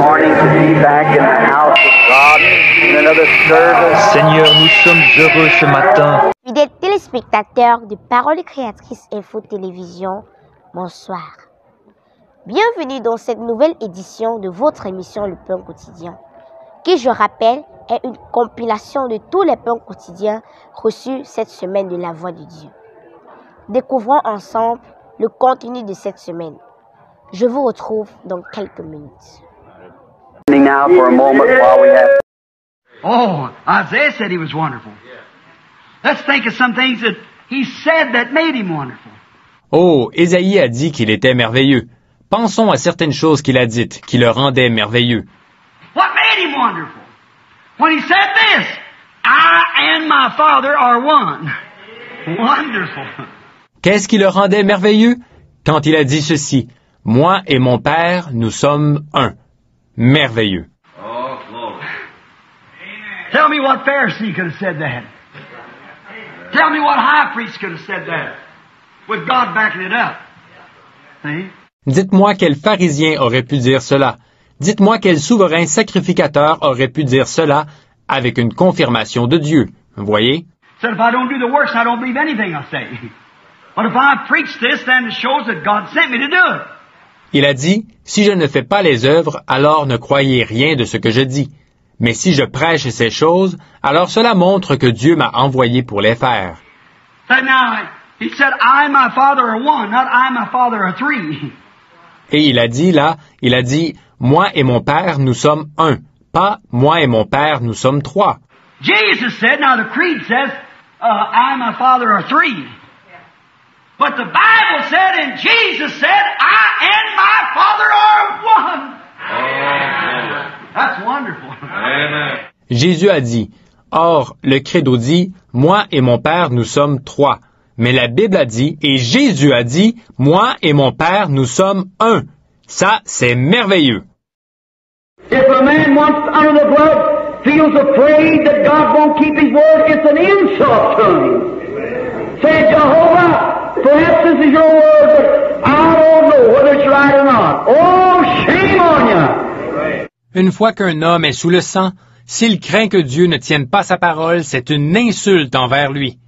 morning to be back in the house of God in another service. Seigneur, nous sommes heureux ce matin. Fidèles téléspectateurs de Paroles Créatrices Info Télévision, bonsoir. Bienvenue dans cette nouvelle édition de votre émission Le Pain Quotidien, qui, je rappelle, est une compilation de tous les pains quotidiens reçus cette semaine de la Voix de Dieu. Découvrons ensemble le contenu de cette semaine. Je vous retrouve dans quelques minutes. Now for a moment while we have... Oh, Isaiah said he was wonderful. Let's think of some things that he said that made him wonderful. Oh, Ésaïe a dit qu'il était merveilleux. Pensons à certaines choses qu'il a dites, qui le rendaient merveilleux. What made him wonderful? When he said this, I and my Father are one. Wonderful. Qu'est-ce qui le rendait merveilleux? Quand il a dit ceci, « Moi et mon Père, nous sommes un. » Merveilleux. Oh, glory. Tell me what Pharisee could have said that. Tell me what high priest could have said that. With God backing it up. See? Dites-moi quel pharisien aurait pu dire cela. Dites-moi quel souverain sacrificateur aurait pu dire cela avec une confirmation de Dieu. Vous voyez? Said if I don't do the works, I don't believe anything I say. But if I preach this, then it shows that God sent me to do it. Il a dit, « Si je ne fais pas les œuvres, alors ne croyez rien de ce que je dis. Mais si je prêche ces choses, alors cela montre que Dieu m'a envoyé pour les faire. » Now, he said, I and my Father are one, not I and my Father are three. Et il a dit, « Moi et mon Père, nous sommes un. Pas moi et mon Père, nous sommes trois. » Jesus said, now the creed says, I and my Father are three. But the Bible said and Jesus said, I and my Father are one. Amen. That's wonderful. Amen. Jésus a dit, or, le credo dit, moi et mon Père, nous sommes trois. Mais la Bible a dit, et Jésus a dit, moi et mon Père, nous sommes un. Ça, c'est merveilleux. If a man once under the blood feels afraid that God won't keep his word, it's an insult to him. Say, Jehovah, perhaps this is your word, but I don't know whether it's right or not. Oh, shame on you! Une fois qu'un homme est sous le sang, s'il craint que Dieu ne tienne pas sa parole, c'est une insulte envers lui.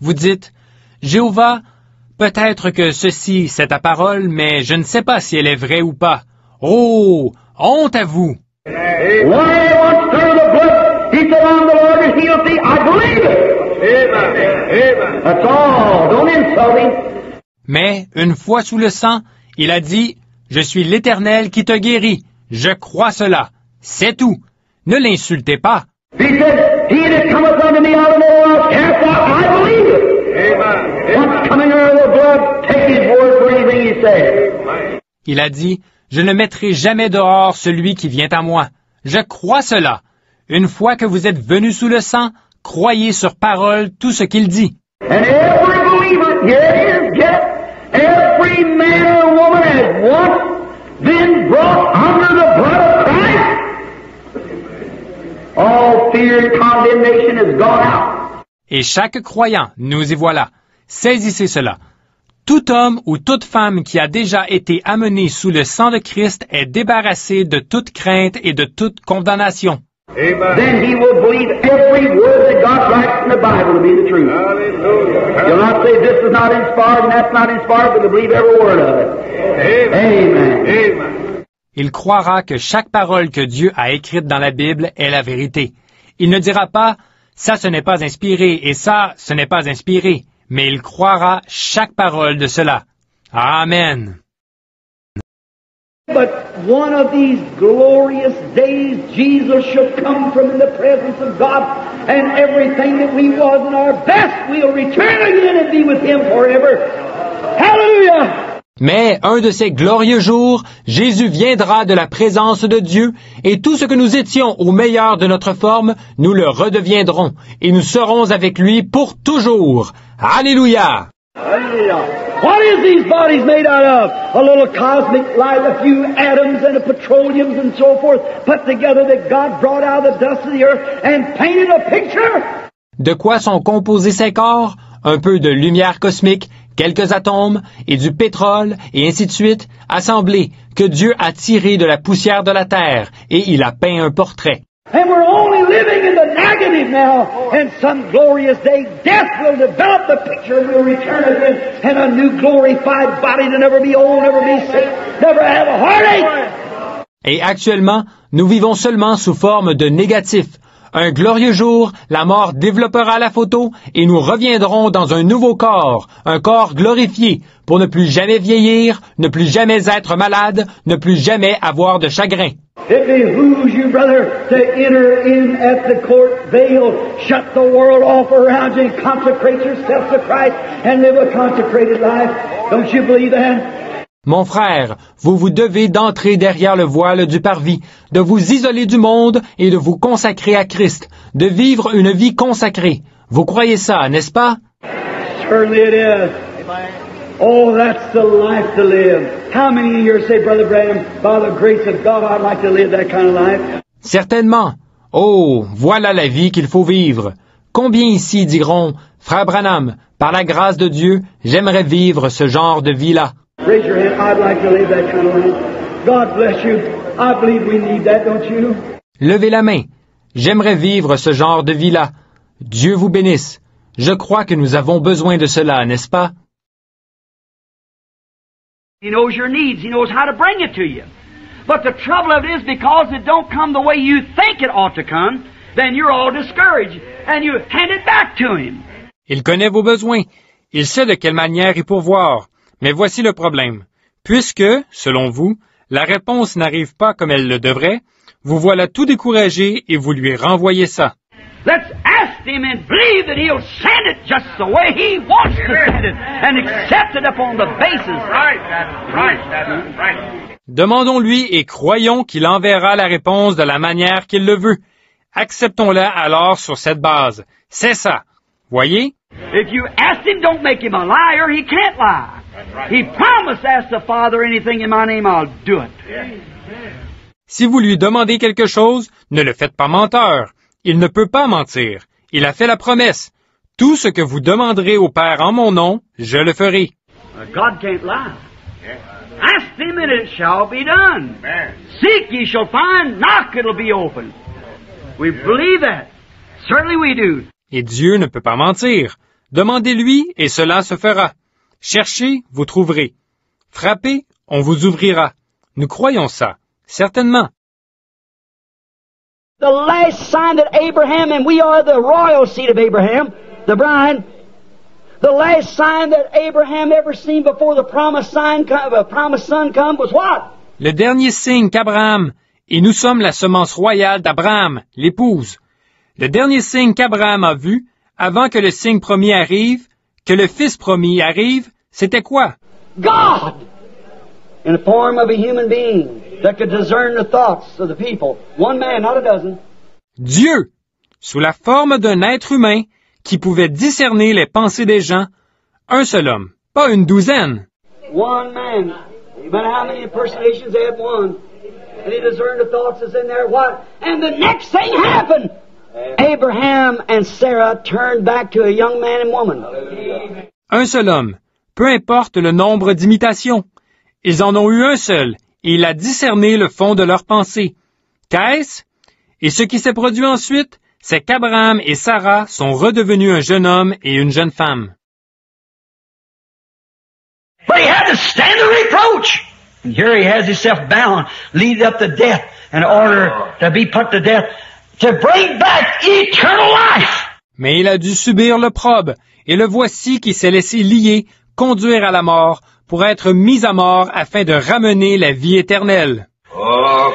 Vous dites, Jéhovah, peut-être que ceci, c'est ta parole, mais je ne sais pas si elle est vraie ou pas. Oh, honte à vous! Mais, une fois sous le sang, il a dit, je suis l'Éternel qui te guérit. Je crois cela. C'est tout. Ne l'insultez pas. Il a dit, je ne mettrai jamais dehors celui qui vient à moi. Je crois cela. Une fois que vous êtes venu sous le sang, croyez sur parole tout ce qu'il dit. Every man or woman has once been brought under the blood of Christ. All fear and condemnation has gone out. Et chaque croyant, nous y voilà. Saisissez cela. Tout homme ou toute femme qui a déjà été amené sous le sang de Christ est débarrassé de toute crainte et de toute condamnation. Amen. Then he will believe every word that God writes in the Bible to be the truth. Hallelujah. He'll not say this is not inspired and that's not inspired, but he'll believe every word of it. Amen. Amen. Il croira que chaque parole que Dieu a écrite dans la Bible est la vérité. Il ne dira pas « ça ce n'est pas inspiré et ça ce n'est pas inspiré », mais il croira chaque parole de cela. Amen. But one of these glorious days, Jesus shall come from in the presence of God, and everything that we was in our best, we'll return again and be with Him forever. Hallelujah! Mais un de ces glorieux jours, Jésus viendra de la présence de Dieu, et tout ce que nous étions au meilleur de notre forme, nous le redeviendrons, et nous serons avec lui pour toujours. Alléluia! Hallelujah! What is these bodies made out of? A little cosmic light, a few atoms and a petroleums and so forth, put together that God brought out of the dust of the earth and painted a picture? De quoi sont composés ces corps? Un peu de lumière cosmique, quelques atomes et du pétrole et ainsi de suite, assemblés, que Dieu a tirés de la poussière de la terre, et il a peint un portrait. And we're only living in the negative now. And some glorious day, death will develop the picture and we'll return again in a new glorified body to never be old, never be sick, never have a heartache. Et actuellement, nous vivons seulement sous forme de négatif. Un glorieux jour, la mort développera la photo et nous reviendrons dans un nouveau corps, un corps glorifié, pour ne plus jamais vieillir, ne plus jamais être malade, ne plus jamais avoir de chagrin. It behooves you, brother, to enter in at the court veil, shut the world off around you, and consecrate yourself to Christ and live a consecrated life. Don't you believe that? Mon frère, vous devez d'entrer derrière le voile du parvis, de vous isoler du monde et de vous consacrer à Christ, de vivre une vie consacrée. Vous croyez ça, n'est-ce pas? Certainly it is. Oh, that's the life to live. How many here say, Brother Branham, by the grace of God, I'd like to live that kind of life? Certainement. Oh, voilà la vie qu'il faut vivre. Combien ici diront, Frère Branham, par la grâce de Dieu, j'aimerais vivre ce genre de vie-là. Raise your hand. I'd like to live that kind of life. God bless you. I believe we need that, don't you? Levez la main. J'aimerais vivre ce genre de vie-là. Dieu vous bénisse. Je crois que nous avons besoin de cela, n'est-ce pas? He knows your needs. He knows how to bring it to you. But the trouble of it is because it don't come the way you think it ought to come, then you're all discouraged and you hand it back to Him. Il connaît vos besoins. Il sait de quelle manière y pourvoir. Mais voici le problème. Puisque, selon vous, la réponse n'arrive pas comme elle le devrait, vous voilà tout découragé et vous lui renvoyez ça. Let's ask Him and believe that He'll send it just the way He wants to send it and accept it upon the basis. Right. Demandons-lui et croyons qu'il enverra la réponse de la manière qu'il le veut. Acceptons-la alors sur cette base. C'est ça. Voyez? If you ask Him, don't make Him a liar. He can't lie. He promised to ask the Father anything in my name, I'll do it. Si vous lui demandez quelque chose, ne le faites pas menteur. Il ne peut pas mentir. Il a fait la promesse. Tout ce que vous demanderez au Père en mon nom, je le ferai. God can't lie. Ask Him and it shall be done. Seek ye shall find. Knock it'll be open. We believe that. Certainly we do. Et Dieu ne peut pas mentir. Demandez-lui et cela se fera. Cherchez, vous trouverez. Frappez, on vous ouvrira. Nous croyons ça. Certainement. The last sign that Abraham, and we are the royal seed of Abraham, the bride, the last sign that Abraham ever seen before the promised son come was what? Le dernier signe qu'Abraham, et nous sommes la semence royale d'Abraham, l'épouse. Le dernier signe qu'Abraham a vu, avant que le signe promis arrive, que le fils promis arrive, c'était quoi? God! In the form of a human being that could discern the thoughts of the people. One man, not a dozen. Dieu, sous la forme d'un être humain qui pouvait discerner les pensées des gens, un seul homme, pas une douzaine. One man. No matter how many impersonations they had, one. And he discerned the thoughts that's in there. What? And the next thing happened. Abraham and Sarah turned back to a young man and woman. Un seul homme, peu importe le nombre d'imitations. Ils en ont eu un seul, et il a discerné le fond de leurs pensées. Qu'est-ce? Et ce qui s'est produit ensuite, c'est qu'Abraham et Sarah sont redevenus un jeune homme et une jeune femme. But he had to stand the reproach. And here he has himself bound, lead up to death, in order to be put to death, to bring back eternal life. Mais il a dû subir l'opprobre, et le voici qui s'est laissé lier, conduire à la mort, pour être mis à mort afin de ramener la vie éternelle. Oh,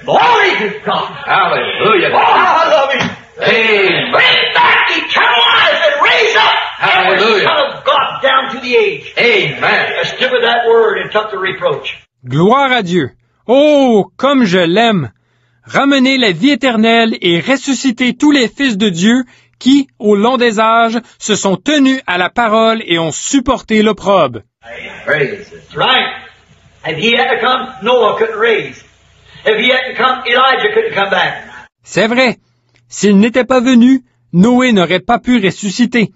glory to God. Hallelujah. Oh, I love Him. Amen. Bring back eternal life and raise up every Son of God down to the age. Amen. I stood with that word and took the reproach. Gloire à Dieu. Oh, comme je l'aime. Ramener la vie éternelle et ressusciter tous les fils de Dieu qui, au long des âges, se sont tenus à la parole et ont supporté l'opprobre. That's right. If he hadn't come, Noah couldn't raise. If he hadn't come, Elijah couldn't come back. C'est vrai. S'il n'était pas venu, Noé n'aurait pas pu ressusciter.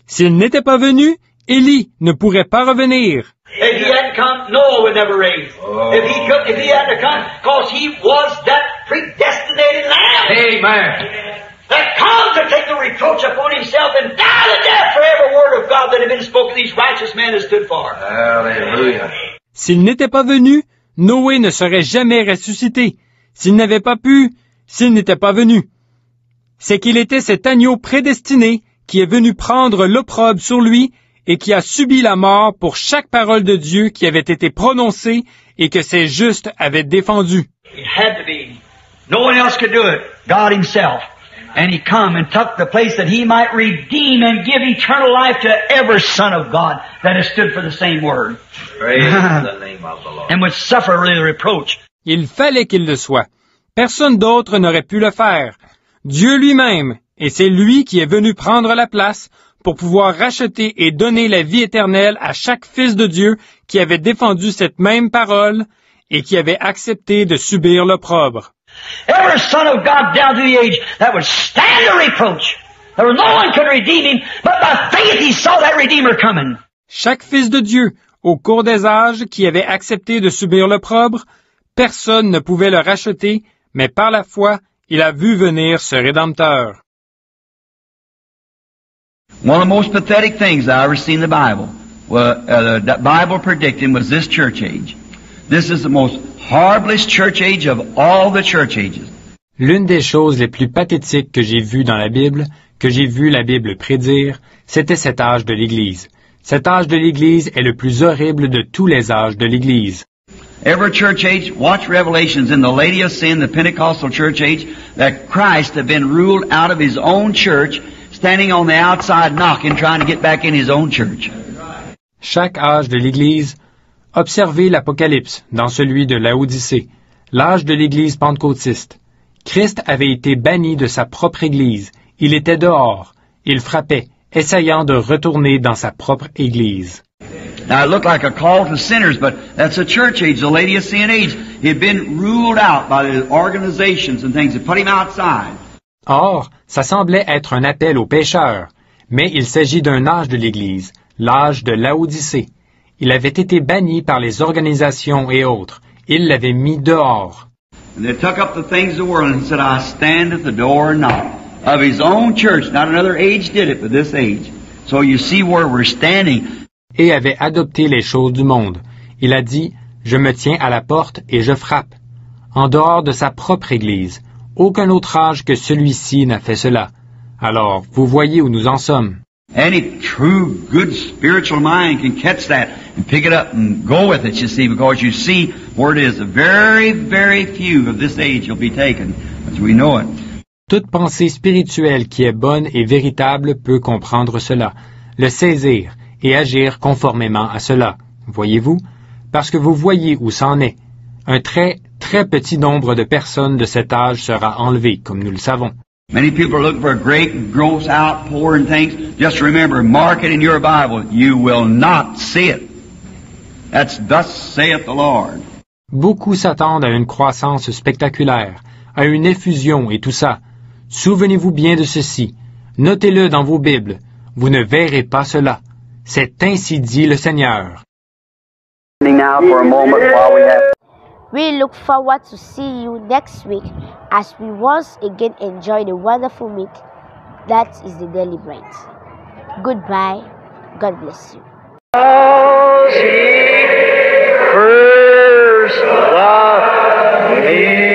S'il n'était pas venu, Élie ne pourrait pas revenir. If he hadn't come, Noah would never raise. If he hadn't come, because he was that predestinated lamb. Amen. That comes to take the reproach upon himself and die the death for every word of God that had been spoken these righteous men has stood for. Hallelujah. S'il n'était pas venu, Noé ne serait jamais ressuscité. S'il n'avait pas pu, s'il n'était pas venu. C'est qu'il était cet agneau prédestiné qui est venu prendre l'opprobre sur lui et qui a subi la mort pour chaque parole de Dieu qui avait été prononcée et que ses justes avaient défendue. It had to be. No one else could do it. God himself. And he come and took the place that he might redeem and give eternal life to every son of God that has stood for the same word. Praise the name of the Lord. And would suffer really the reproach. Il fallait qu'il le soit. Personne d'autre n'aurait pu le faire. Dieu lui-même, et c'est lui qui est venu prendre la place pour pouvoir racheter et donner la vie éternelle à chaque fils de Dieu qui avait défendu cette même parole et qui avait accepté de subir l'opprobre. Every son of God down through the age that would stand the reproach. There was no one could redeem him, but by faith he saw that Redeemer coming. Chaque fils de Dieu, au cours des âges, qui avait accepté de subir l'opprobre, personne ne pouvait le racheter, mais par la foi, il a vu venir ce Rédempteur. One of the most pathetic things I ever seen in the Bible, the Bible predicting, was this church age. This is the most horriblest church age of all the church ages. L'une des choses les plus pathétiques que j'ai vues dans la Bible, que j'ai vu la Bible prédire, c'était cet âge de l'Église. Cet âge de l'Église est le plus horrible de tous les âges de l'Église. Every church age, watch Revelations in the Laodicean, the Pentecostal church age, that Christ had been ruled out of his own church, standing on the outside knocking, trying to get back in his own church. Chaque âge de l'Église, observez l'Apocalypse dans celui de Laodicée, l'âge de l'Église pentecôtiste. Christ avait été banni de sa propre Église. Il était dehors. Il frappait, essayant de retourner dans sa propre Église. Now, it looked like a call to sinners, but that's a church age, the Laodicean age. He had been ruled out by the organizations and things that put him outside. Or, ça semblait être un appel aux pécheurs, mais il s'agit d'un âge de l'Église, l'âge de Laodicée. Il avait été banni par les organisations et autres. Il l'avait mis dehors. And they took up the things of the world and said, I stand at the door and knock. Of his own church, not another age did it, but this age. So you see where we're standing. Et avait adopté les choses du monde. Il a dit, je me tiens à la porte et je frappe. En dehors de sa propre Église. Aucun autre âge que celui-ci n'a fait cela. Alors, vous voyez où nous en sommes. Any true, good spiritual mind can catch that and pick it up and go with it, you see, because you see where it is. Very, very few of this age will be taken, as we know it. Toute pensée spirituelle qui est bonne et véritable peut comprendre cela, le saisir et agir conformément à cela. Voyez-vous? Parce que vous voyez où c'en est. Un très, très petit nombre de personnes de cet âge sera enlevé, comme nous le savons. Many people are looking for a great, gross outpour and things. Just remember, mark it in your Bible. You will not see it. That's thus saith the Lord. Beaucoup s'attendent à une croissance spectaculaire, à une effusion et tout ça. Souvenez-vous bien de ceci. Notez-le dans vos Bibles. Vous ne verrez pas cela. C'est ainsi dit le Seigneur. Now for a moment while we have We look forward to see you next week as we once again enjoy the wonderful meat that is the Daily Bread. Goodbye. God bless you. First love me.